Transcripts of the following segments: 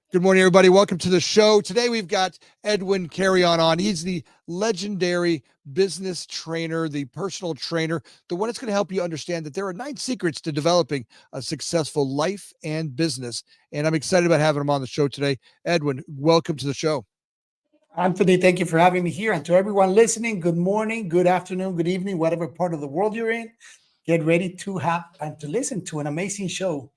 Good morning, everybody. Welcome to the show. Today we've got Edwin Carrion on. He's the legendary business trainer, the personal trainer, the one that's going to help you understand that there are 9 secrets to developing a successful life and business. And I'm excited about having him on the show today. Edwin, welcome to the show. Anthony, thank you for having me here. And to everyone listening, good morning, good afternoon, good evening, whatever part of the world you're in. Get ready to have and to listen to an amazing show.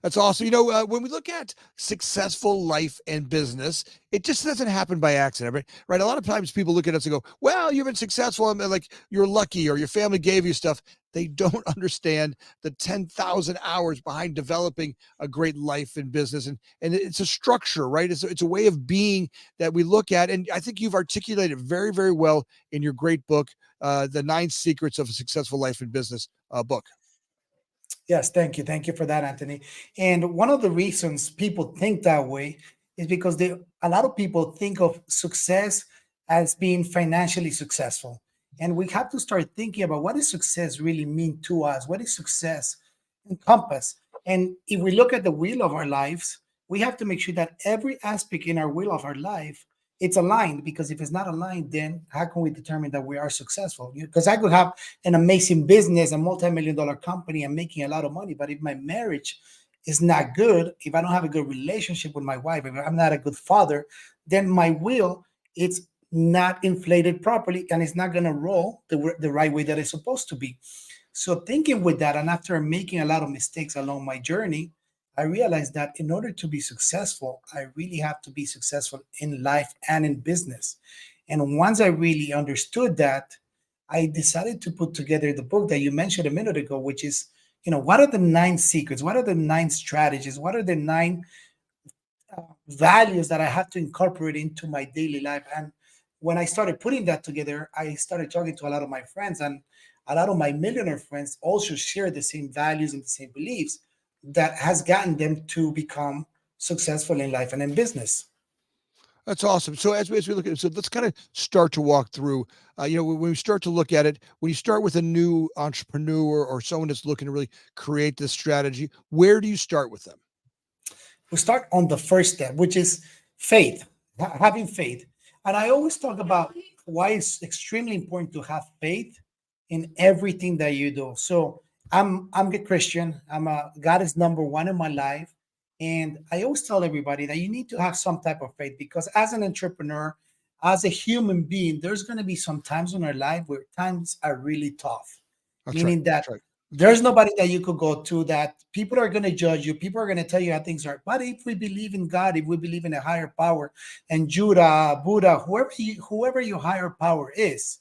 That's awesome. When we look at successful life and business, it just doesn't happen by accident, right? Right. A lot of times people look at us and go, well, you've been successful. And like you're lucky or your family gave you stuff. They don't understand the 10,000 hours behind developing a great life and business. And it's a structure, right? It's a way of being that we look at. And I think you've articulated very, very well in your great book, The 9 Secrets of a Successful Life and Business book. Yes, thank you. Thank you for that, Anthony. And one of the reasons people think that way is because a lot of people think of success as being financially successful. And we have to start thinking about what does success really mean to us? What is success encompass? And if we look at the wheel of our lives, we have to make sure that every aspect in our wheel of our life it's aligned, because if it's not aligned, then how can we determine that we are successful? Because I could have an amazing business, a multi-million dollar company, and making a lot of money. But if my marriage is not good, if I don't have a good relationship with my wife, if I'm not a good father, then my will it's not inflated properly, and it's not going to roll the right way that it's supposed to be. So thinking with that, and after making a lot of mistakes along my journey, I realized that in order to be successful, I really have to be successful in life and in business. And once I really understood that, I decided to put together the book that you mentioned a minute ago, which is, what are the 9 secrets? What are the 9 strategies? What are the 9 values that I have to incorporate into my daily life? And when I started putting that together, I started talking to a lot of my friends, and a lot of my millionaire friends also share the same values and the same beliefs that has gotten them to become successful in life and in business. That's awesome. So as we look at it, so let's kind of start to walk through. When we start to look at it, when you start with a new entrepreneur or someone that's looking to really create this strategy, where do you start with them? We start on the first step, which is faith, having faith. And I always talk about why it's extremely important to have faith in everything that you do. So I'm a Christian. God is number one in my life. And I always tell everybody that you need to have some type of faith, because as an entrepreneur, as a human being, there's going to be some times in our life where times are really tough, That's right. meaning that That's right. there's nobody that you could go to, that people are going to judge you. People are going to tell you how things are. But if we believe in God, if we believe in a higher power, and Judah, Buddha, whoever your higher power is,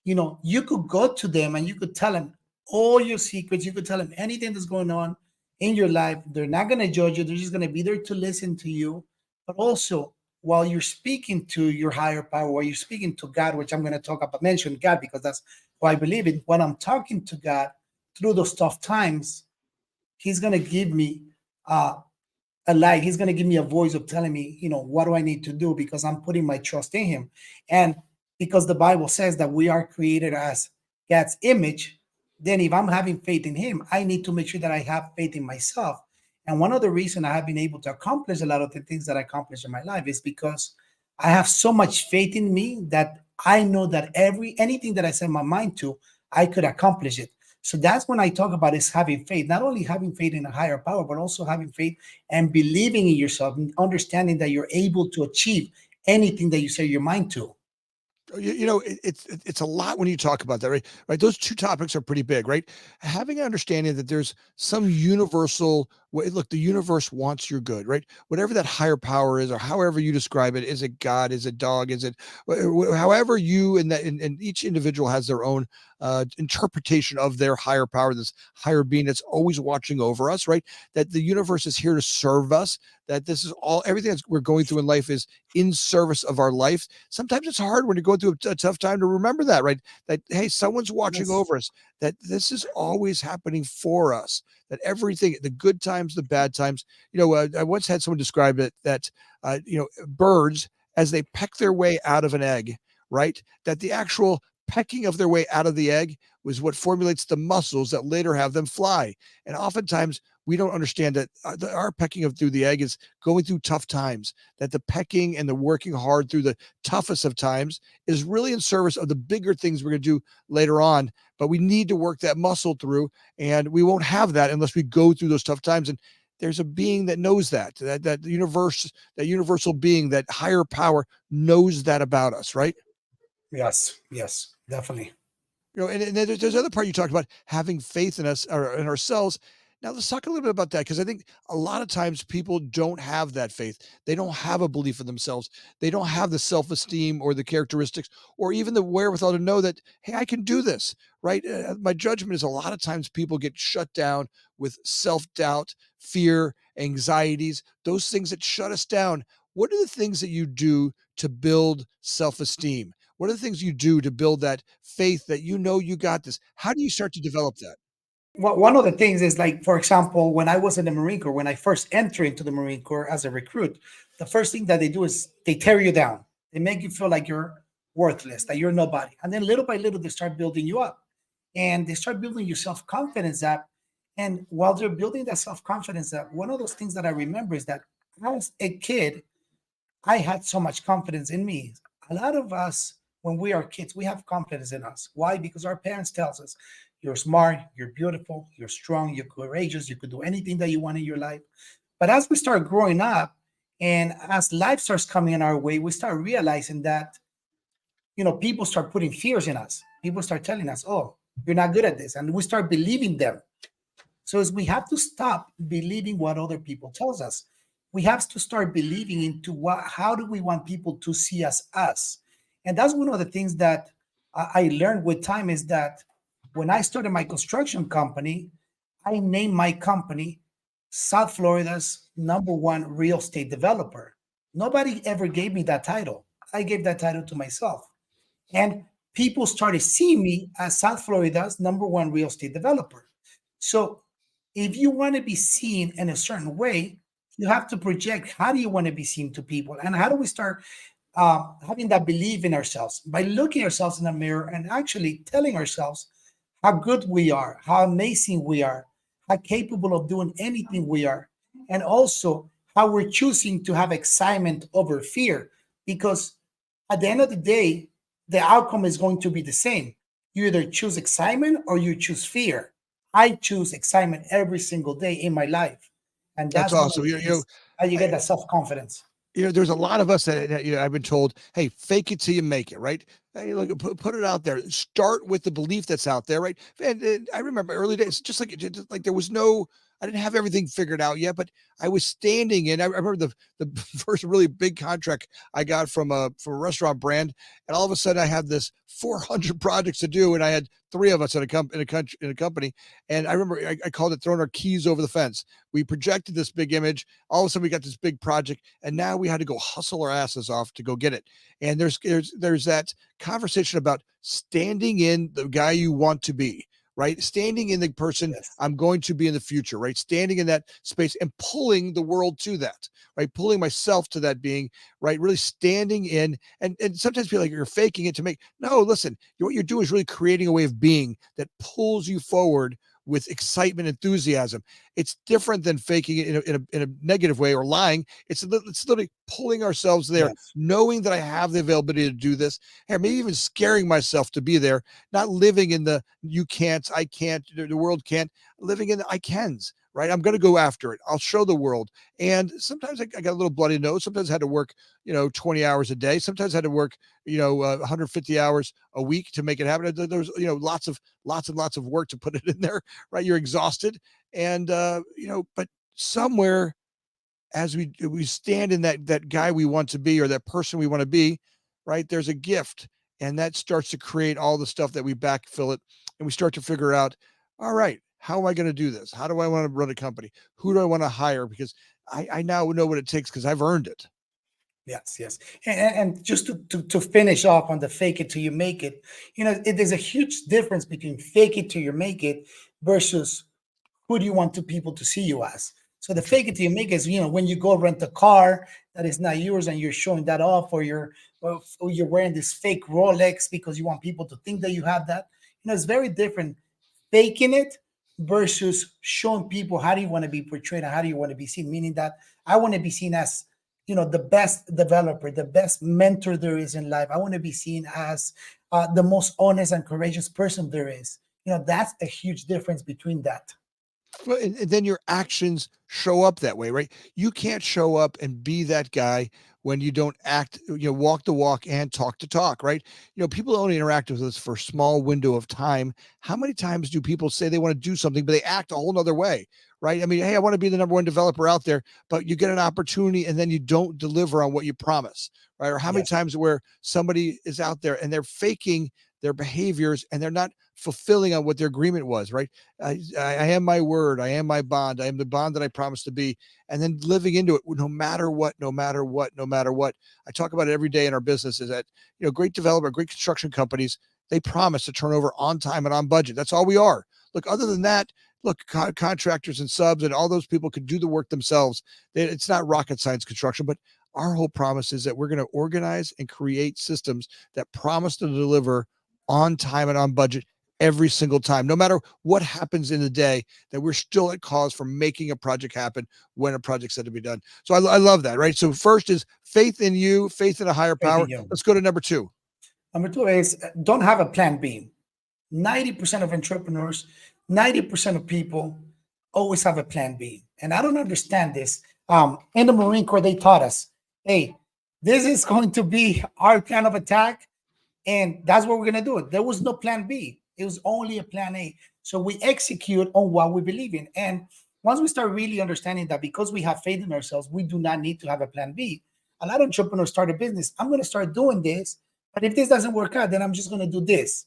you could go to them and you could tell them all your secrets. You could tell them anything that's going on in your life. They're not going to judge you. They're just going to be there to listen to you. But also, while you're speaking to your higher power, while you're speaking to God, which I'm going to talk about, mention God, because that's who I believe in. When I'm talking to God through those tough times, He's going to give me a light. He's going to give me a voice of telling me, what do I need to do, because I'm putting my trust in Him. And because the Bible says that we are created as God's image, then if I'm having faith in Him, I need to make sure that I have faith in myself. And one of the reasons I have been able to accomplish a lot of the things that I accomplished in my life is because I have so much faith in me that I know that anything that I set my mind to, I could accomplish it. So that's when I talk about is having faith, not only having faith in a higher power, but also having faith and believing in yourself and understanding that you're able to achieve anything that you set your mind to. It's a lot when you talk about that, right? Right. Those two topics are pretty big, right? Having an understanding that there's some universal way. Look, the universe wants your good, right? Whatever that higher power is, or however you describe it, is it God? Is it dog? Is it however you and each individual has their own interpretation of their higher power, this higher being that's always watching over us, right? That the universe is here to serve us. That this is all everything that we're going through in life is in service of our life. Sometimes it's hard when you're going through a tough time to remember that, right? That, hey, someone's watching Yes. over us, that this is always happening for us, that everything, the good times, the bad times, I once had someone describe it that, birds, as they peck their way out of an egg, right? That the actual pecking of their way out of the egg was what formulates the muscles that later have them fly. And oftentimes we don't understand that our pecking of through the egg is going through tough times, that the pecking and the working hard through the toughest of times is really in service of the bigger things we're going to do later on. But we need to work that muscle through, and we won't have that unless we go through those tough times. And there's a being that knows that universe, that universal being, that higher power knows that about us, right? Yes, yes, definitely. And there's other part you talked about, having faith in us or in ourselves. Now let's talk a little bit about that, because I think a lot of times people don't have that faith. They don't have a belief in themselves. They don't have the self-esteem or the characteristics or even the wherewithal to know that, hey, I can do this, right? My judgment is a lot of times people get shut down with self-doubt, fear, anxieties, those things that shut us down. What are the things that you do to build self-esteem? What are the things you do to build that faith that you know you got this? How do you start to develop that? Well, one of the things is, like, for example, when I was in the Marine Corps, when I first entered into the Marine Corps as a recruit, the first thing that they do is they tear you down. They make you feel like you're worthless, that you're nobody. And then little by little, they start building you up, and they start building your self confidence up. And while they're building that self confidence up, one of those things that I remember is that as a kid, I had so much confidence in me. A lot of us, when we are kids, we have confidence in us. Why? Because our parents tells us, you're smart, you're beautiful, you're strong, you're courageous, you could do anything that you want in your life. But as we start growing up and as life starts coming in our way, we start realizing that, people start putting fears in us. People start telling us, oh, you're not good at this. And we start believing them. So we have to stop believing what other people tells us. We have to start believing into how do we want people to see us. And that's one of the things that I learned with time, is that when I started my construction company, I named my company South Florida's #1 real estate developer. Nobody ever gave me that title. I gave that title to myself. And people started seeing me as South Florida's #1 real estate developer. So if you want to be seen in a certain way, you have to project how do you want to be seen to people, and how do we start having that belief in ourselves by looking ourselves in the mirror and actually telling ourselves how good we are, how amazing we are, how capable of doing anything we are, and also how we're choosing to have excitement over fear. Because at the end of the day, the outcome is going to be the same. You either choose excitement or you choose fear. I choose excitement every single day in my life. And That's that's one of awesome. the things how you get that self confidence. There's a lot of us that I've been told, hey, fake it till you make it, right? Hey, look, put it out there. Start with the belief that's out there, right? And I remember early days, just like there was no, I didn't have everything figured out yet, but I was standing in. I remember the first really big contract I got from a restaurant brand, and all of a sudden I had this 400 projects to do, and I had three of us in a company, and I remember I called it throwing our keys over the fence. We projected this big image. All of a sudden we got this big project, and now we had to go hustle our asses off to go get it. And there's that conversation about standing in the guy you want to be, right? Standing in the person Yes. I'm going to be in the future, right? Standing in that space and pulling the world to that, right? Pulling myself to that being, right? Really standing in, and sometimes feel like you're faking it to make, no, listen, what you're doing is really creating a way of being that pulls you forward with excitement, enthusiasm. It's different than faking it in a negative way or lying. It's literally pulling ourselves there, Yes. knowing that I have the availability to do this, or maybe even scaring myself to be there, not living in the you can't, I can't, the world can't, living in the I cans, right? I'm going to go after it. I'll show the world. And sometimes I got a little bloody nose. Sometimes I had to work, 20 hours a day. Sometimes I had to work, 150 hours a week to make it happen. There's, lots and lots of work to put it in there, right? You're exhausted. And, but somewhere as we stand in that guy we want to be, or that person we want to be, right? There's a gift, and that starts to create all the stuff that we backfill it, and we start to figure out, all right, how am I going to do this? How do I want to run a company? Who do I want to hire? Because I now know what it takes because I've earned it. Yes, yes. And just to finish off on the fake it till you make it, there's a huge difference between fake it till you make it versus who do you want people to see you as. So the fake it till you make it is, when you go rent a car that is not yours and you're showing that off, or or you're wearing this fake Rolex because you want people to think that you have that. It's very different faking it versus showing people how do you want to be portrayed and how do you want to be seen. Meaning that I want to be seen as the best developer, the best mentor there is in life. I want to be seen as the most honest and courageous person there is. That's a huge difference between that. Well, and then your actions show up that way, right? You can't show up and be that guy when you don't act, walk the walk and talk the talk, right? People only interact with us for a small window of time. How many times do people say they want to do something, but they act a whole nother way, right? I mean, hey, I want to be the number one developer out there, but you get an opportunity and then you don't deliver on what you promise, right? Or how many Yes. times where somebody is out there and they're faking their behaviors and they're not fulfilling on what their agreement was, right? I am my word. I am my bond. I am the bond that I promised to be. And then living into it, no matter what, no matter what, no matter what. I talk about it every day in our business is that, great developer, great construction companies, they promise to turn over on time and on budget. That's all we are. Look, other than that, look, contractors and subs and all those people could do the work themselves. It's not rocket science construction, but our whole promise is that we're going to organize and create systems that promise to deliver on time and on budget every single time, no matter what happens in the day, that we're still at cause for making a project happen when a project's said to be done. So I love that, right? So first is faith in you, faith in a higher power. Let's go to number two. Number two is don't have a plan B. 90% of entrepreneurs, 90% of people always have a plan B. And I don't understand this. In the Marine Corps, they taught us, hey, this is going to be our plan of attack. And that's what we're going to do. There was no plan B. It was only a plan A. So we execute on what we believe in. And once we start really understanding that because we have faith in ourselves, we do not need to have a plan B. A lot of entrepreneurs start a business. I'm going to start doing this. But if this doesn't work out, then I'm just going to do this.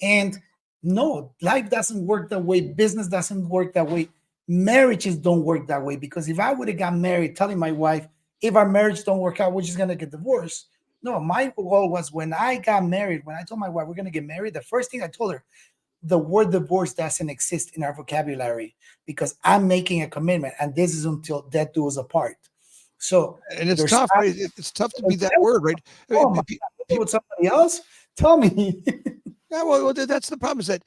And no, life doesn't work that way. Business doesn't work that way. Marriages don't work that way. Because if I would have got married, telling my wife, if our marriage don't work out, we're just going to get divorced. No, my goal was when I got married, when I told my wife we're going to get married, the first thing I told her, the word divorce doesn't exist in our vocabulary because I'm making a commitment and this is until death do us apart. So, and it's tough, right? It's tough to be that word, right? Oh my God, with somebody else? Tell me. Yeah, well, that's the problem is that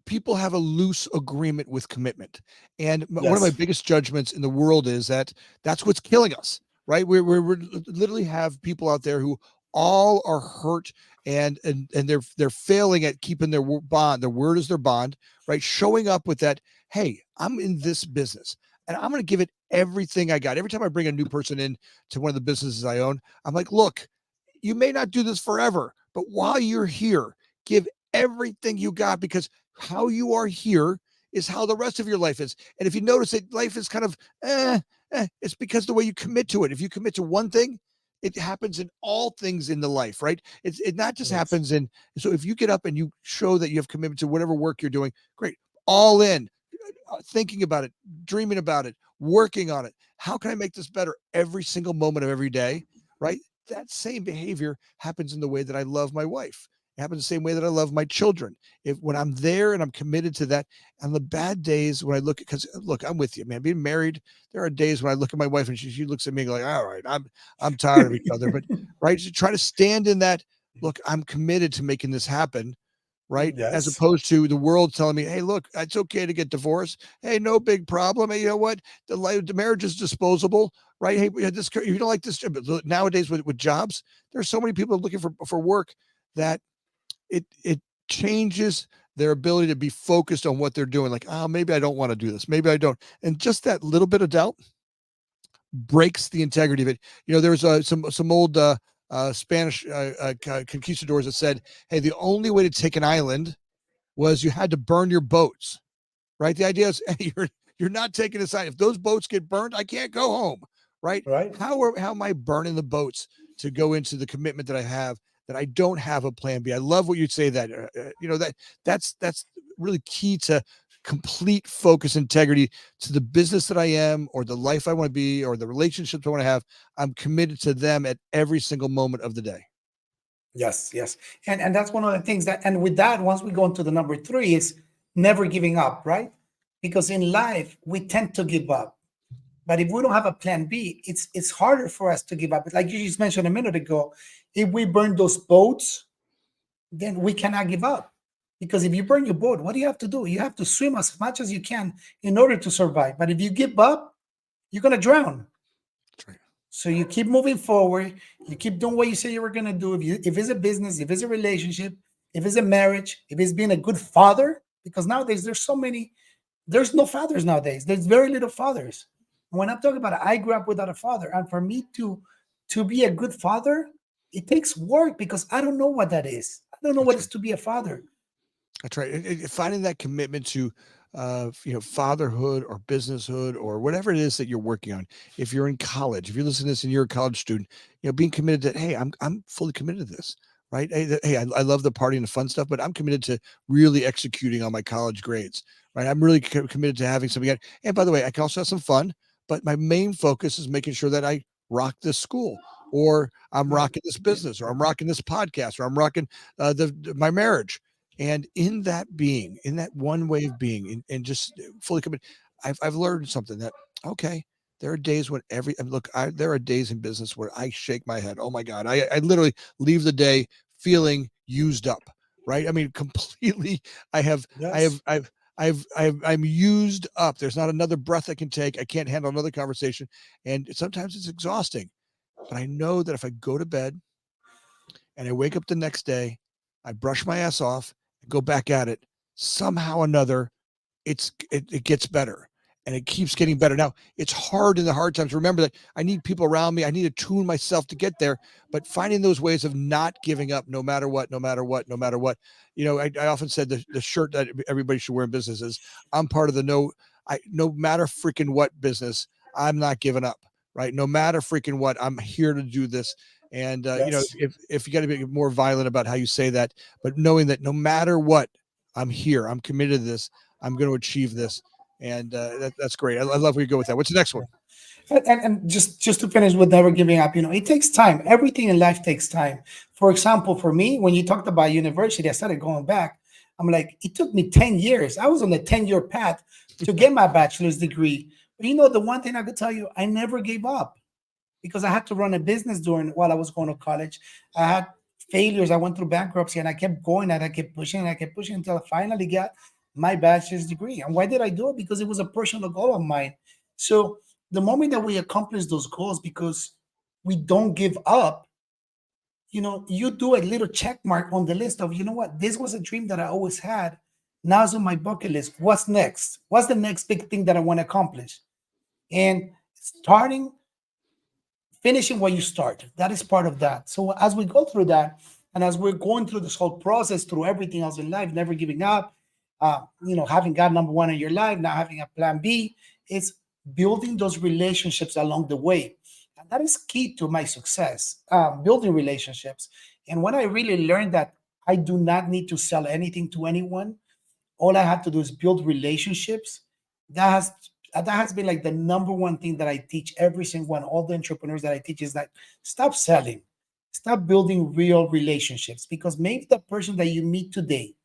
people have a loose agreement with commitment. And one of my biggest judgments in the world is that that's what's killing us, right? We're literally have people out there who all are hurt and they're failing at keeping their bond. Their word is their bond, right? Showing up with that, hey, I'm in this business and I'm going to give it everything I got. Every time I bring a new person in to one of the businesses I own, I'm like, look, you may not do this forever, but while you're here, give everything you got because how you are here is how the rest of your life is. And if you notice that life is kind of, it's because the way you commit to it. If you commit to one thing, it happens in all things in the life, right? It not just happens in. So if you get up and you show that you have commitment to whatever work you're doing, great, all in, thinking about it, dreaming about it, working on it. How can I make this better every single moment of every day, right? That same behavior happens in the way that I love my wife. It happens the same way that I love my children. If when I'm there and I'm committed to that, on the bad days when I look, because look, I'm with you, man. Being married, there are days when I look at my wife and she looks at me like, all right, I'm tired of each other. But right, to try to stand in that. Look, I'm committed to making this happen. Right. As Yes. opposed to the world telling me, hey, look, it's okay to get divorced. Hey, no big problem. Hey, you know what? The marriage is disposable. Right. Hey, this, you don't like this job. But nowadays with jobs, there's so many people looking for work that it changes their ability to be focused on what they're doing. Like, oh, maybe I don't want to do this. Maybe I don't. And just that little bit of doubt breaks the integrity of it. There was some old Spanish conquistadors that said, hey, the only way to take an island was you had to burn your boats, right? The idea is, hey, you're not taking this island. If those boats get burned, I can't go home, right? Right. How am I burning the boats to go into the commitment that I have, that I don't have a plan B? I love what you say that, that's really key to complete focus, integrity to the business that I am, or the life I want to be, or the relationships I want to have. I'm committed to them at every single moment of the day. Yes, yes. And that's one of the things that, and with that, once we go into the number three, is never giving up, right? Because in life, we tend to give up. But if we don't have a plan B, it's harder for us to give up. Like you just mentioned a minute ago, if we burn those boats, then we cannot give up. Because if you burn your boat, what do you have to do? You have to swim as much as you can in order to survive. But if you give up, you're gonna drown. That's right. So you keep moving forward. You keep doing what you say you were gonna do. If it's a business, if it's a relationship, if it's a marriage, if it's being a good father, because nowadays there's so many, there's no fathers nowadays. There's very little fathers. When I'm talking about it, I grew up without a father, and for me to be a good father, it takes work because I don't know what that is. I don't know what That's it's right. to be a father. That's right. Finding that commitment to, fatherhood or businesshood or whatever it is that you're working on. If you're in college, if you're listening to this and you're a college student, being committed that, hey, I'm fully committed to this, right? Hey, I love the party and the fun stuff, but I'm committed to really executing on my college grades, right? I'm really committed to having something. And by the way, I can also have some fun, but my main focus is making sure that I rock this school, or I'm Yeah. rocking this business, or I'm rocking this podcast, or I'm rocking my marriage. And in that being, in that one way of being, and just fully committed, I've learned something that, okay, there are days when there are days in business where I shake my head. Oh my God. I literally leave the day feeling used up, right? I mean, completely. I have, I Yes. have, I'm used up. There's not another breath I can take. I can't handle another conversation. And sometimes it's exhausting, but I know that if I go to bed and I wake up the next day, I brush my ass off and go back at it. Somehow or another, it gets better, and it keeps getting better. Now it's hard in the hard times. Remember that I need people around me. I need to tune myself to get there. But finding those ways of not giving up, no matter what, no matter what, no matter what. I often said the shirt that everybody should wear in business is, I'm part of the no matter freaking what business, I'm not giving up. Right, no matter freaking what, I'm here to do this. And Yes. if you got to be more violent about how you say that, but knowing that no matter what, I'm here, I'm committed to this, I'm going to achieve this. And that's great. I love where you go with that. What's the next one? And just to finish with never giving up, it takes time. Everything in life takes time. For example, for me, when you talked about university, I started going back. I'm like, it took me 10 years. I was on a 10-year path to get my bachelor's degree. But the one thing I could tell you, I never gave up because I had to run a business during while I was going to college. I had failures. I went through bankruptcy and I kept going and I kept pushing and I kept pushing until I finally got my bachelor's degree. And why did I do it? Because it was a personal goal of mine. So the moment that we accomplish those goals, because we don't give up, you do a little check mark on the list of, what, this was a dream that I always had. Now it's on my bucket list. What's next? What's the next big thing that I want to accomplish? And starting finishing what you start. That is part of that. So as we go through that, and as we're going through this whole process through everything else in life, never giving up, having God number one in your life, now having a plan B, it's building those relationships along the way. And that is key to my success, building relationships. And when I really learned that I do not need to sell anything to anyone, all I have to do is build relationships. That has been like the number one thing that I teach every single one. All the entrepreneurs that I teach is that stop selling, stop building real relationships, because maybe the person that you meet today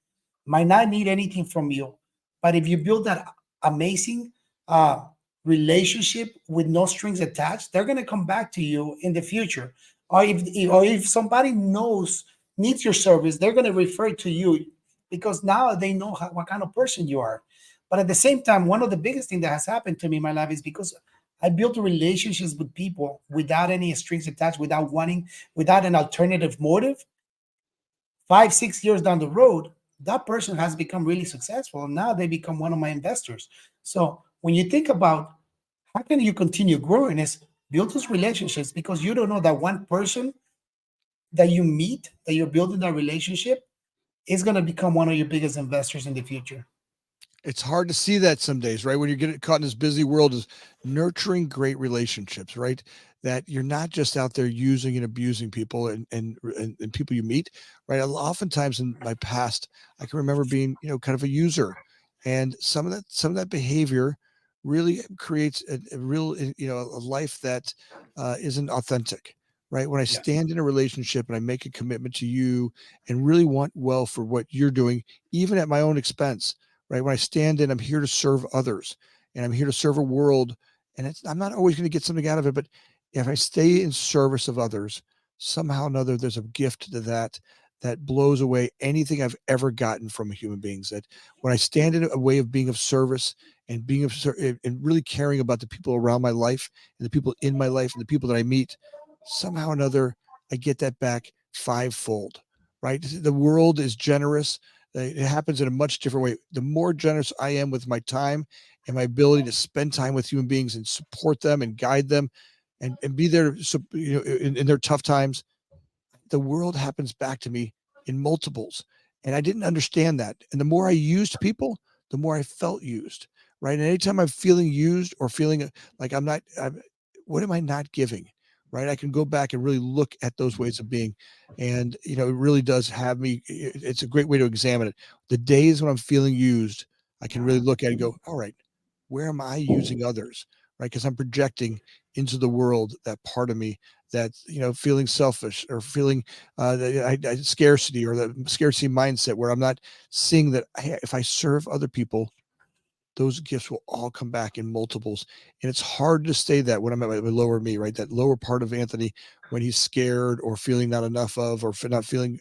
might not need anything from you, but if you build that amazing uh, relationship with no strings attached, they're gonna come back to you in the future. Or if somebody needs your service, they're gonna refer to you because now they know what kind of person you are. But at the same time, one of the biggest things that has happened to me in my life is because I built relationships with people without any strings attached, without an alternative motive. 5, 6 years down the road, that person has become really successful. And now they become one of my investors. So when you think about how can you continue growing, is build those relationships, because you don't know that one person that you meet, that you're building that relationship, is going to become one of your biggest investors in the future. It's hard to see that some days, right? When you get caught in this busy world, is nurturing great relationships, right? That you're not just out there using and abusing people and people you meet, right? Oftentimes in my past, I can remember being, kind of a user, and some of that behavior really creates a real, a life that isn't authentic, right? When I Yes. stand in a relationship and I make a commitment to you and really want well for what you're doing, even at my own expense, right? When I stand in, I'm here to serve others, and I'm here to serve a world and I'm not always going to get something out of it, but if I stay in service of others, somehow or another, there's a gift to that that blows away anything I've ever gotten from human beings. That when I stand in a way of being of service and and really caring about the people around my life and the people in my life and the people that I meet, somehow or another, I get that back fivefold. Right? The world is generous. It happens in a much different way. The more generous I am with my time and my ability to spend time with human beings and support them and guide them and be there, in their tough times, the world happens back to me in multiples. And I didn't understand that. And the more I used people, the more I felt used. Right. And anytime I'm feeling used or feeling like what am I not giving? Right. I can go back and really look at those ways of being. And, it really does have me. It's a great way to examine it. The days when I'm feeling used, I can really look at it and go, all right, where am I using others? Right. Because I'm projecting into the world that part of me that, feeling selfish or feeling scarcity or the scarcity mindset where I'm not seeing that, hey, if I serve other people, those gifts will all come back in multiples. And it's hard to stay that when I'm at my lower me, right? That lower part of Anthony, when he's scared or feeling not enough of, or not feeling,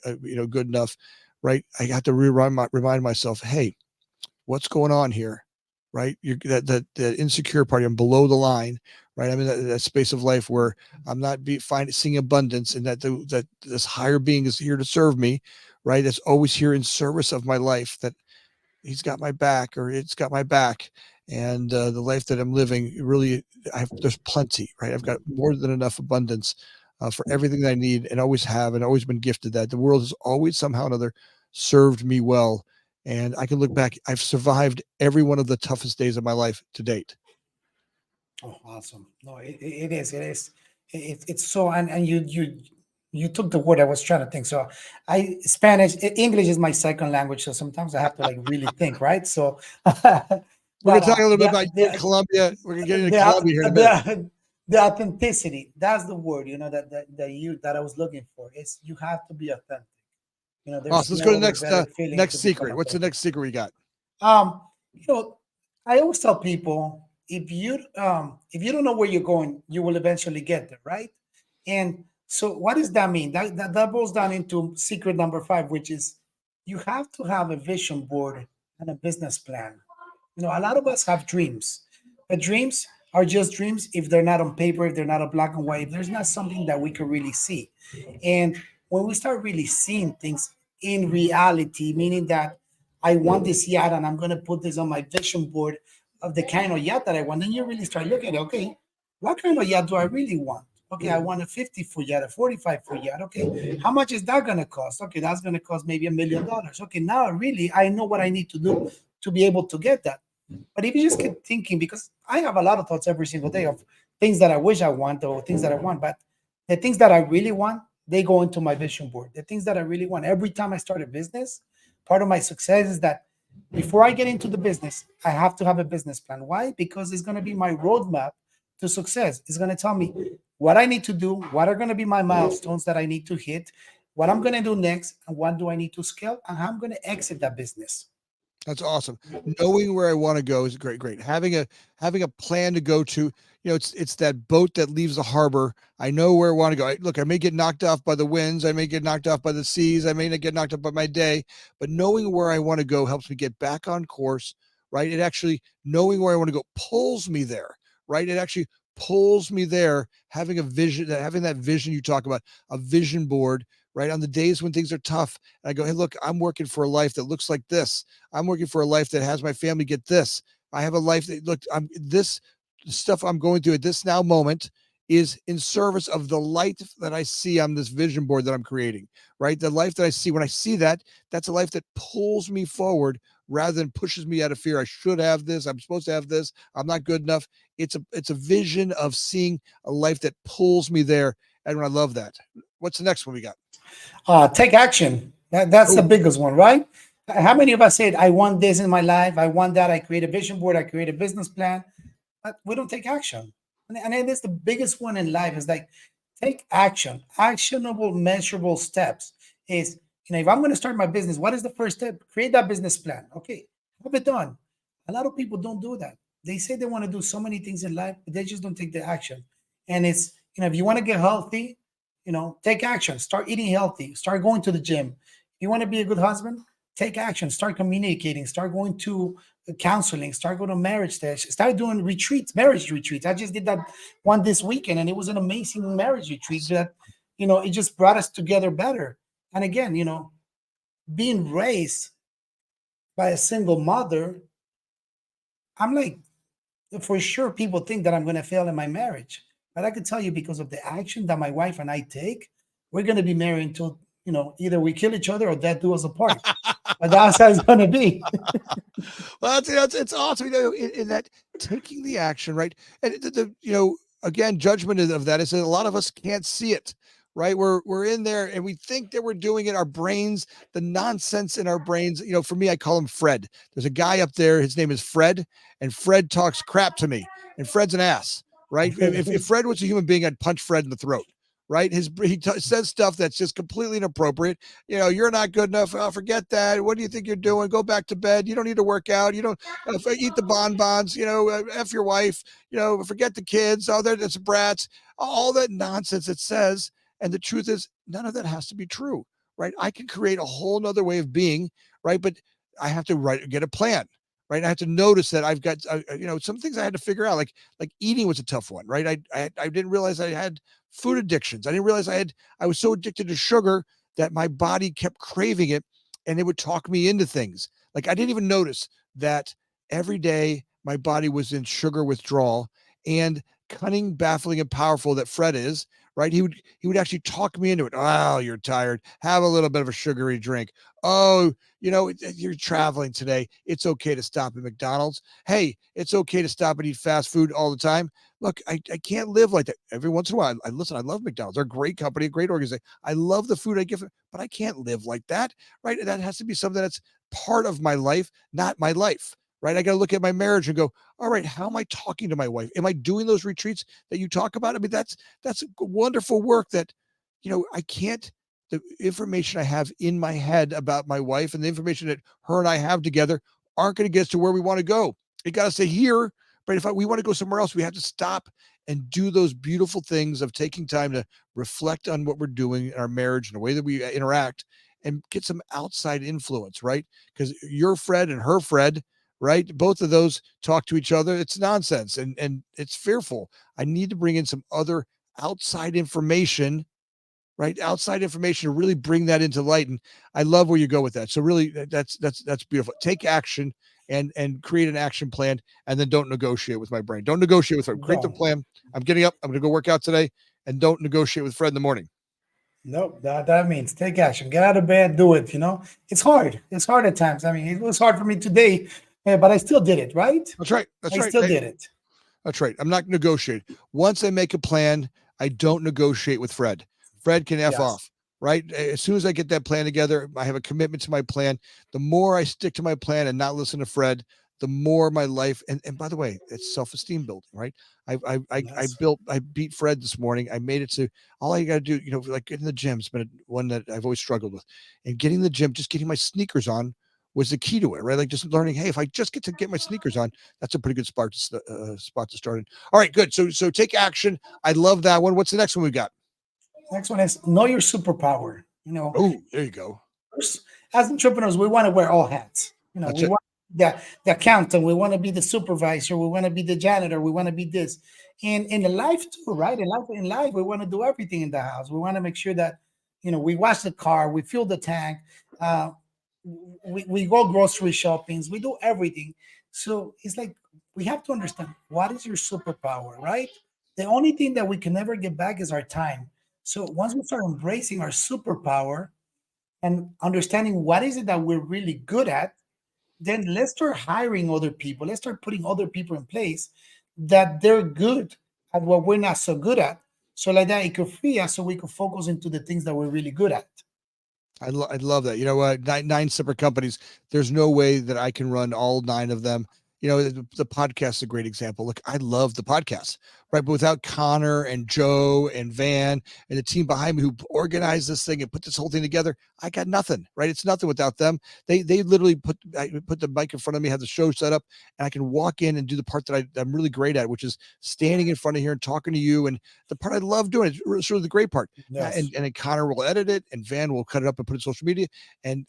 good enough, right? I have to remind myself, hey, what's going on here, right? You're that insecure part. I'm below the line, right? I'm in that space of life where I'm not seeing abundance, and that this higher being is here to serve me, right? That's always here in service of my life. That he's got my back, or it's got my back, and the life that I'm living, really, there's plenty, right? I've got more than enough abundance for everything that I need, and always have, and always been gifted that. The world has always somehow or another served me well, and I can look back. I've survived every one of the toughest days of my life to date. Oh, awesome. No, it is. It is. It's so, and you took the word I was trying to think. So Spanish, English is my second language. So sometimes I have to like really think, right? So, but We're going to talk a little bit about you in the Colombia. We're going to get into the Colombia here in a minute. the authenticity, that's the word, that I was looking for, is you have to be authentic. There's Awesome. Let's go to no the other next better feeling next to become secret. What's the authentic. next secret we got? um you know I always tell people, if you don't know where you're going, you will eventually get there, right? And so what does that mean? That boils down into secret number five, which is you have to have a vision board and a business plan. A lot of us have dreams, but dreams are just dreams if they're not on paper, if they're not a black and white, if there's not something that we can really see. And when we start really seeing things in reality, meaning that I want this yacht and I'm going to put this on my vision board of the kind of yacht that I want, then you really start looking at, okay, what kind of yacht do I really want? Okay, I want a 50-foot yacht, a 45-foot yacht. Okay, how much is that going to cost? Okay, that's going to cost maybe $1 million. Okay, now really I know what I need to do to be able to get that. But if you just keep thinking, because I have a lot of thoughts every single day of things that I wish I want or things that I want, but the things that I really want, they go into my vision board. The things that I really want, every time I start a business, part of my success is that before I get into the business, I have to have a business plan. Why? Because it's going to be my roadmap to success. It's going to tell me what I need to do, what are going to be my milestones that I need to hit, what I'm going to do next, and what do I need to scale, and how I'm going to exit that business. That's awesome. Knowing where I want to go is great. Great. Having a plan to go to. It's that boat that leaves the harbor. I know where I want to go. Look, I may get knocked off by the winds. I may get knocked off by the seas. I may not get knocked off by my day. But knowing where I want to go helps me get back on course. Right. It actually, knowing where I want to go, pulls me there. Right. It actually pulls me there. Having a vision, having that vision you talk about, a vision board. Right. On the days when things are tough, and I go, hey, look, I'm working for a life that looks like this. I'm working for a life that has my family get this. I have a life that, look, I'm this stuff I'm going through at this now moment is in service of the light that I see on this vision board that I'm creating, right? The life that I see, when I see that, that's a life that pulls me forward rather than pushes me out of fear. I should have this. I'm supposed to have this. I'm not good enough. It's a vision of seeing a life that pulls me there. And I love that. What's the next one we got? Take action. That's the Oh, biggest one, right? How many of us said, I want this in my life, I want that, I create a vision board, I create a business plan, but we don't take action. And it is the biggest one in life, is like, take action. Actionable, measurable steps is, if I'm going to start my business, what is the first step? Create that business plan. Okay, have it done. A lot of people don't do that. They say they want to do so many things in life, but they just don't take the action. And it's, if you want to get healthy, take action. Start eating healthy. Start going to the gym. If you want to be a good husband, take action. Start communicating. Start going to counseling. Start going to marriage sessions. Start doing retreats, marriage retreats. I just did that one this weekend, and it was an amazing marriage retreat that, it just brought us together better. And again, being raised by a single mother, I'm like, for sure people think that I'm going to fail in my marriage, but I can tell you, because of the action that my wife and I take, we're going to be married until, either we kill each other or death do us apart. But that's how it's going to be. Well, it's awesome, in that taking the action, right? And again, judgment of that is that a lot of us can't see it, right? We're in there and we think that we're doing it. Our brains, the nonsense in our brains, for me, I call him Fred. There's a guy up there, his name is Fred, and Fred talks crap to me, and Fred's an ass, right? If Fred was a human being, I'd punch Fred in the throat. Right, says stuff that's just completely inappropriate. You're not good enough. Oh, forget that. What do you think you're doing? Go back to bed. You don't need to work out. You don't eat the bonbons. F your wife. Forget the kids. Oh, they're just brats. All that nonsense it says. And the truth is, none of that has to be true. Right? I can create a whole nother way of being. Right, but I have to get a plan. Right, I have to notice that I've got some things I had to figure out. Like eating was a tough one. Right, I didn't realize I had food addictions. I didn't realize I was so addicted to sugar that my body kept craving it, and it would talk me into things. Like I didn't even notice that every day my body was in sugar withdrawal. And cunning, baffling, and powerful that Fred is, right? He would actually talk me into it. Oh, you're tired. Have a little bit of a sugary drink. Oh, you're traveling today. It's okay to stop at McDonald's. Hey, it's okay to stop and eat fast food all the time. Look, I can't live like that. Every once in a while, listen, I love McDonald's. They're a great company, a great organization. I love the food I give, but I can't live like that, right? That has to be something that's part of my life, not my life, right? I got to look at my marriage and go, all right, how am I talking to my wife? Am I doing those retreats that you talk about? I mean, that's wonderful work that, I can't, the information I have in my head about my wife and the information that her and I have together aren't going to get us to where we want to go. It got to stay here. But if we want to go somewhere else, we have to stop and do those beautiful things of taking time to reflect on what we're doing in our marriage and the way that we interact and get some outside influence, right? Because your Fred and her Fred, right? Both of those talk to each other. It's nonsense and it's fearful. I need to bring in some other outside information, right? Outside information to really bring that into light. And I love where you go with that. So really that's beautiful. Take action and create an action plan, and then don't negotiate with my brain. Don't negotiate with her. Create the No, plan. I'm getting up. I'm going to go work out today, and don't negotiate with Fred in the morning. no, that means take action. Get out of bed, do it. It's hard. It's hard at times. I mean, it was hard for me today, but I still did it, right? That's right. That's I right. still did it. That's right. I'm not negotiating. Once I make a plan, I don't negotiate with Fred. Fred can F Yes. off, right? As soon as I get that plan together, I have a commitment to my plan. The more I stick to my plan and not listen to Fred, the more my life, and by the way, it's self-esteem building, right? Yes. I beat Fred this morning. I made it to all I got to do, like getting the gym has been one that I've always struggled with. And getting the gym, just getting my sneakers on was the key to it, right? Like just learning, hey, if I just get my sneakers on, that's a pretty good spot to start in. All right, good. So take action. I love that one. What's the next one we got? Next one is know your superpower. Oh, there you go. As entrepreneurs, we want to wear all hats. That's We it. want the accountant, we want to be the supervisor, we want to be the janitor, we want to be this. And in the life too, right? In life, we want to do everything in the house. We want to make sure that we wash the car, we fill the tank, uh, we go grocery shoppings, we do everything. So it's like we have to understand what is your superpower, right? The only thing that we can never get back is our time. So once we start embracing our superpower and understanding what is it that we're really good at, then let's start hiring other people. Let's start putting other people in place that they're good at what we're not so good at. So like that, it could free us so we could focus into the things that we're really good at. I love that. You know what? Nine separate companies. There's no way that I can run all nine of them. The podcast is a great example. Look, I love the podcast, right? But without Connor and Joe and Van and the team behind me who organized this thing and put this whole thing together, I got nothing, right? It's nothing without them. They literally put the mic in front of me, have the show set up, and I can walk in and do the part that I'm really great at, which is standing in front of here and talking to you. And the part I love doing, it's sort of the great part. Yes. And then Connor will edit it, and Van will cut it up and put it on social media, and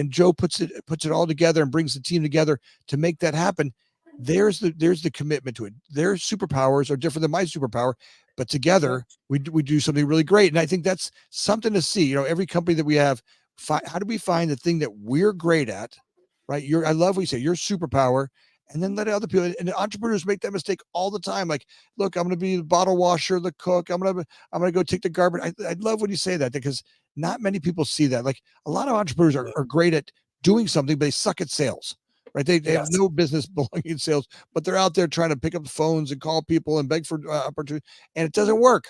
Joe puts it all together and brings the team together to make that happen. There's the commitment to it. Their superpowers are different than my superpower, but together we do something really great. And I think that's something to see. Every company that we have, how do we find the thing that we're great at, right? I love what you say, your superpower, and then let other people. And entrepreneurs make that mistake all the time. Like, look, I'm going to be the bottle washer, the cook. I'm going to go take the garbage. I love when you say that, because not many people see that. Like, a lot of entrepreneurs are great at doing something, but they suck at sales, right? They have Yes. no business belonging in sales, but they're out there trying to pick up the phones and call people and beg for opportunity, and it doesn't work.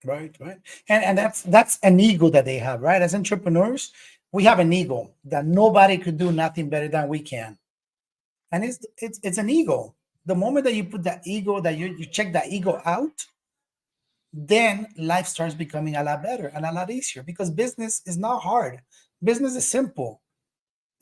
Right, right. And that's an ego that they have, right? As entrepreneurs, we have an ego that nobody could do nothing better than we can. And it's an ego. The moment that you put that ego, that you check that ego out, then life starts becoming a lot better and a lot easier, because business is not hard. Business is simple.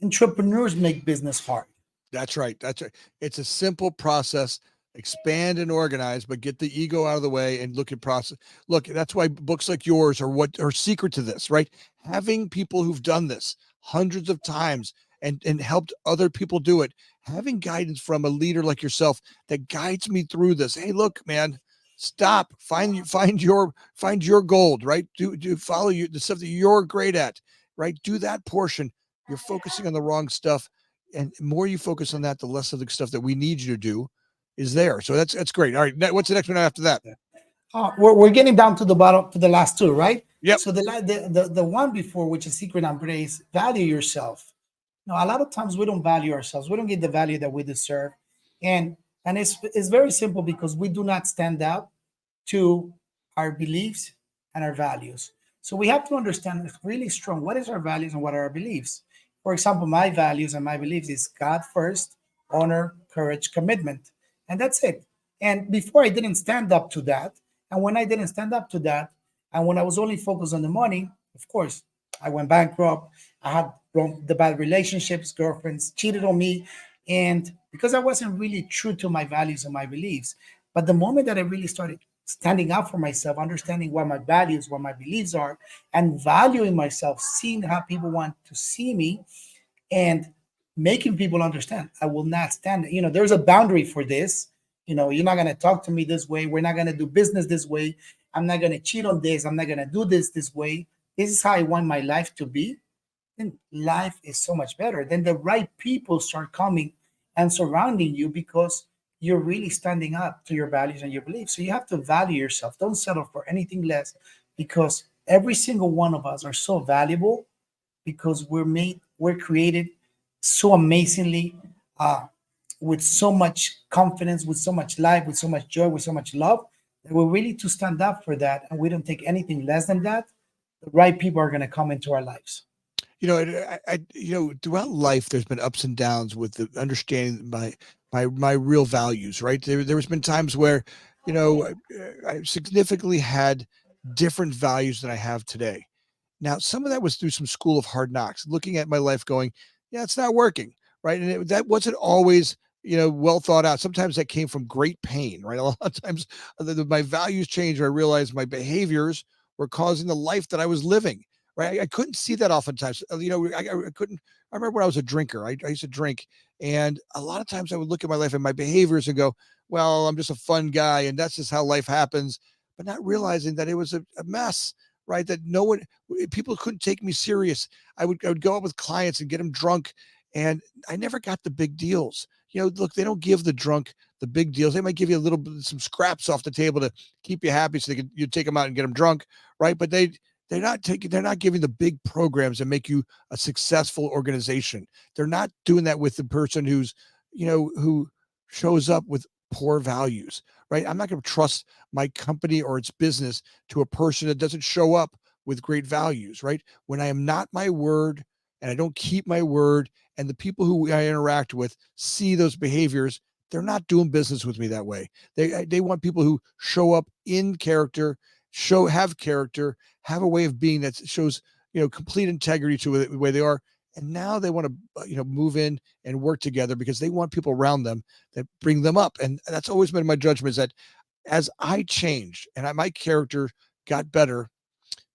Entrepreneurs make business hard. That's right. That's right. It's a simple process. Expand and organize, but get the ego out of the way and look at process. Look, that's why books like yours are secret to this, right? Having people who've done this hundreds of times and helped other people do it, having guidance from a leader like yourself that guides me through this. Hey, look, man, stop. Find your gold, right? Do follow the stuff that you're great at, right? Do that portion. You're focusing on the wrong stuff, and the more you focus on that, the less of the stuff that we need you to do is there. So that's great. All right, what's the next one after that? We're getting down to the bottom, to the last two, right? Yep. So the one before, which is secret and praise, value yourself. A lot of times we don't value ourselves. We don't get the value that we deserve, and it's very simple, because we do not stand up to our beliefs and our values. So we have to understand really strong what is our values and what are our beliefs. For example, my values and my beliefs is God first, honor, courage, commitment, and that's it. And before, I didn't stand up to that, and when I didn't stand up to that, and when I was only focused on the money, of course, I went bankrupt. I had the bad relationships, girlfriends cheated on me, and because I wasn't really true to my values and my beliefs. But the moment that I really started standing up for myself, understanding what my values, what my beliefs are, and valuing myself, seeing how people want to see me, and making people understand, I will not stand it. There's a boundary for this. You're not going to talk to me this way. We're not going to do business this way. I'm not going to cheat on this. I'm not going to do this way. This is how I want my life to be. Then life is so much better. Then the right people start coming and surrounding you, because you're really standing up to your values and your beliefs. So you have to value yourself. Don't settle for anything less, because every single one of us are so valuable, because we're created so amazingly, with so much confidence, with so much life, with so much joy, with so much love, that we're really to stand up for that, and we don't take anything less than that. The right people are going to come into our lives. Throughout life, there's been ups and downs with the understanding my real values, right? There's been times where, I significantly had different values than I have today. Now, some of that was through some school of hard knocks, looking at my life going, yeah, it's not working, right? And that wasn't always, well thought out. Sometimes that came from great pain, right? A lot of times my values changed, or I realized my behaviors were causing the life that I was living, right? I couldn't see that oftentimes. I couldn't. I remember when I was a drinker, I used to drink, and a lot of times I would look at my life and my behaviors and go, well, I'm just a fun guy, and that's just how life happens, but not realizing that it was a mess, right? That people couldn't take me serious. I would go out with clients and get them drunk, and I never got the big deals. Look, they don't give the drunk the big deals. They might give you a little bit, some scraps off the table to keep you happy, so you take them out and get them drunk, right? But they're not giving the big programs that make you a successful organization. They're not doing that with the person who shows up with poor values, right? I'm not going to trust my company or its business to a person that doesn't show up with great values, right? When I am not my word, and I don't keep my word, and the people who I interact with see those behaviors, they're not doing business with me that way. They want people who show up in character, have character, have a way of being that shows complete integrity to the way they are. And now they want to move in and work together because they want people around them that bring them up. And that's always been my judgment, is that as I changed and my character got better,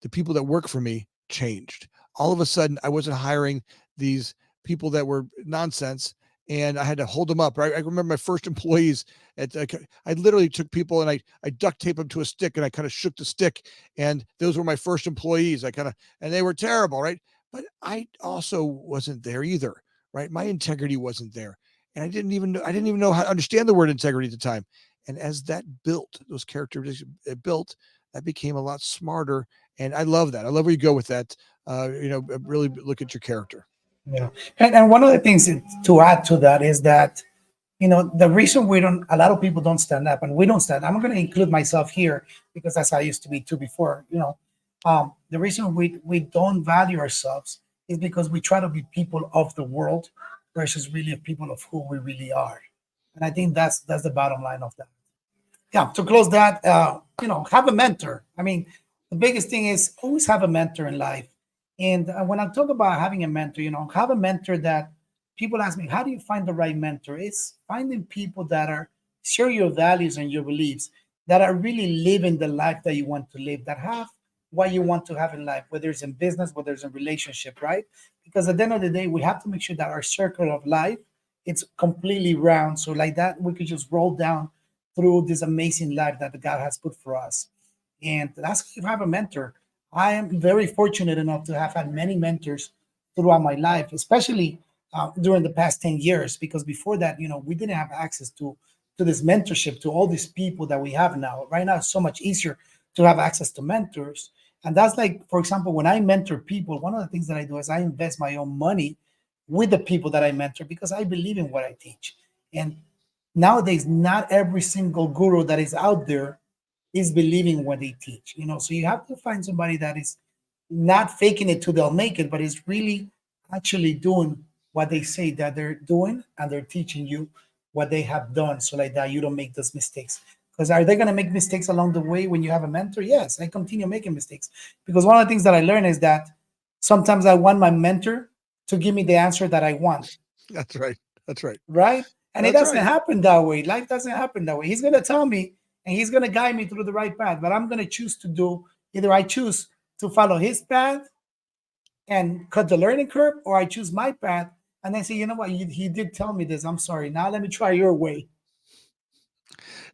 the people that work for me changed. All of a sudden, I wasn't hiring these people that were nonsense, and I had to hold them up. Right? I remember my first employees. I literally took people and I duct taped them to a stick, and I kind of shook the stick. And those were my first employees. And they were terrible, right? But I also wasn't there either, right? My integrity wasn't there, and I didn't even know how to understand the word integrity at the time. And as that built, those characteristics built, that became a lot smarter. And I love that. I love where you go with that. Really look at your character. Yeah. And one of the things to add to that is that, the reason a lot of people don't stand up, and we don't stand, I'm going to include myself here because that's how I used to be too before, the reason we don't value ourselves is because we try to be people of the world versus really people of who we really are. And I think that's the bottom line of that. Yeah, to close that, have a mentor. I mean, the biggest thing is always have a mentor in life. And when I talk about having a mentor, have a mentor that people ask me, how do you find the right mentor? It's finding people that share your values and your beliefs, that are really living the life that you want to live, that have what you want to have in life, whether it's in business, whether it's in relationship, right? Because at the end of the day, we have to make sure that our circle of life, it's completely round. So like that, we could just roll down through this amazing life that God has put for us. And that's if you have a mentor. I am very fortunate enough to have had many mentors throughout my life, especially during the past 10 years, because before that, we didn't have access to this mentorship, to all these people that we have now. Right now, it's so much easier to have access to mentors. And that's like, for example, when I mentor people, one of the things that I do is I invest my own money with the people that I mentor because I believe in what I teach. And nowadays, not every single guru that is out there is believing what they teach. So you have to find somebody that is not faking it till they'll make it, but is really actually doing what they say that they're doing, and they're teaching you what they have done, so like that you don't make those mistakes. Because are they going to make mistakes along the way when you have a mentor? Yes, I continue making mistakes, because one of the things that I learned is that sometimes I want my mentor to give me the answer that I want. That's right. That's right. Right? And it That's doesn't right. happen that way. Life doesn't happen that way. He's going to tell me, and he's going to guide me through the right path, but I'm going to choose to do, either I choose to follow his path and cut the learning curve, or I choose my path and then say, you know what, he did tell me this. I'm sorry. Now let me try your way.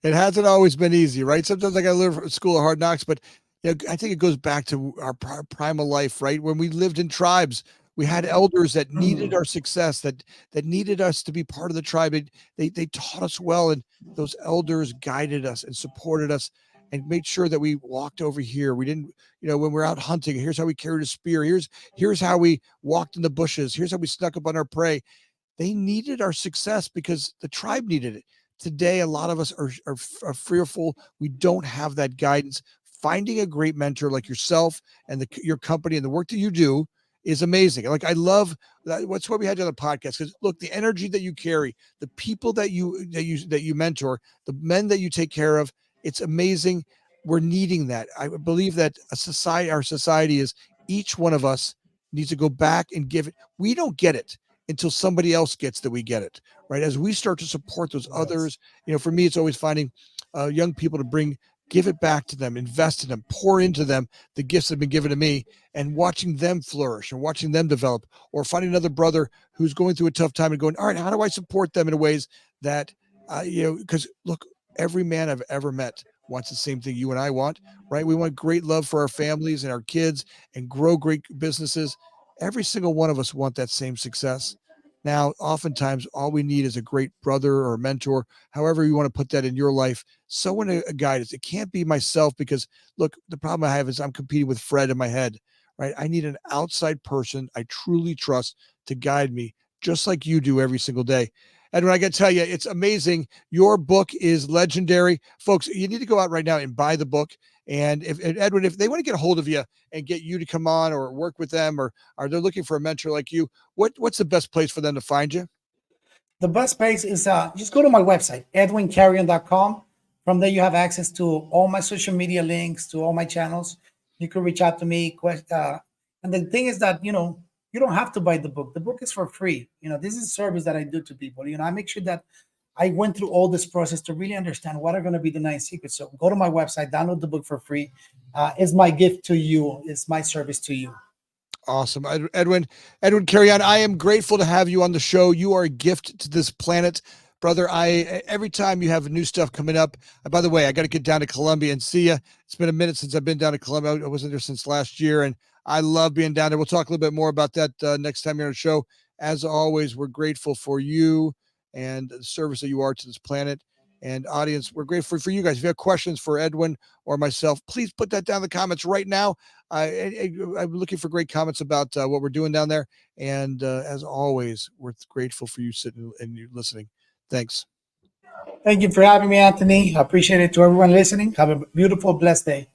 It hasn't always been easy, right? Sometimes I got to learn from School of Hard Knocks, but I think it goes back to our primal life, right? When we lived in tribes, we had elders that needed our success, that needed us to be part of the tribe. They taught us well, and those elders guided us and supported us and made sure that we walked over here. We didn't, when we're out hunting, here's how we carried a spear. Here's how we walked in the bushes. Here's how we snuck up on our prey. They needed our success because the tribe needed it. Today, a lot of us are fearful. We don't have that guidance. Finding a great mentor like yourself and your company and the work that you do is amazing. Like, I love that. What's what we had on the podcast. Because look, the energy that you carry, the people that you mentor, the men that you take care of, it's amazing. We're needing that. I believe that our society is, each one of us needs to go back and give it. We don't get it until somebody else gets that we get it, right? As we start to support those Yes. others, for me, it's always finding young people to give it back to them, invest in them, pour into them the gifts that have been given to me, and watching them flourish and watching them develop, or finding another brother who's going through a tough time and going, all right, how do I support them in ways that, because look, every man I've ever met wants the same thing you and I want, right? We want great love for our families and our kids and grow great businesses. Every single one of us want that same success. Now, oftentimes, all we need is a great brother or mentor, however you want to put that in your life. Someone to guide us. It can't be myself, because, look, the problem I have is I'm competing with Fred in my head, right? I need an outside person I truly trust to guide me, just like you do every single day. And when I got to tell you, it's amazing. Your book is legendary. Folks, you need to go out right now and buy the book. And if Edwin, if they want to get a hold of you and get you to come on or work with them, or are they looking for a mentor like you, what's the best place for them to find you? The best place is just go to my website, edwincarrion.com. From there, you have access to all my social media links, to all my channels. You can reach out to me. And the thing is that, you don't have to buy the book. The book is for free. This is a service that I do to people. I make sure that I went through all this process to really understand what are going to be the 9 secrets. So go to my website, download the book for free. It's my gift to you. It's my service to you. Awesome. Edwin Carrion, I am grateful to have you on the show. You are a gift to this planet, brother. Every time you have new stuff coming up, and by the way, I got to get down to Colombia and see you. It's been a minute since I've been down to Colombia. I wasn't there since last year, and I love being down there. We'll talk a little bit more about that next time you're on the show. As always, we're grateful for you and the service that you are to this planet. And audience, we're grateful for you guys. If you have questions for Edwin or myself, please put that down in the comments right now. I'm looking for great comments about what we're doing down there. And as always, we're grateful for you sitting and you listening. Thanks. Thank you for having me, Anthony. I appreciate it. To everyone listening, have a beautiful, blessed day.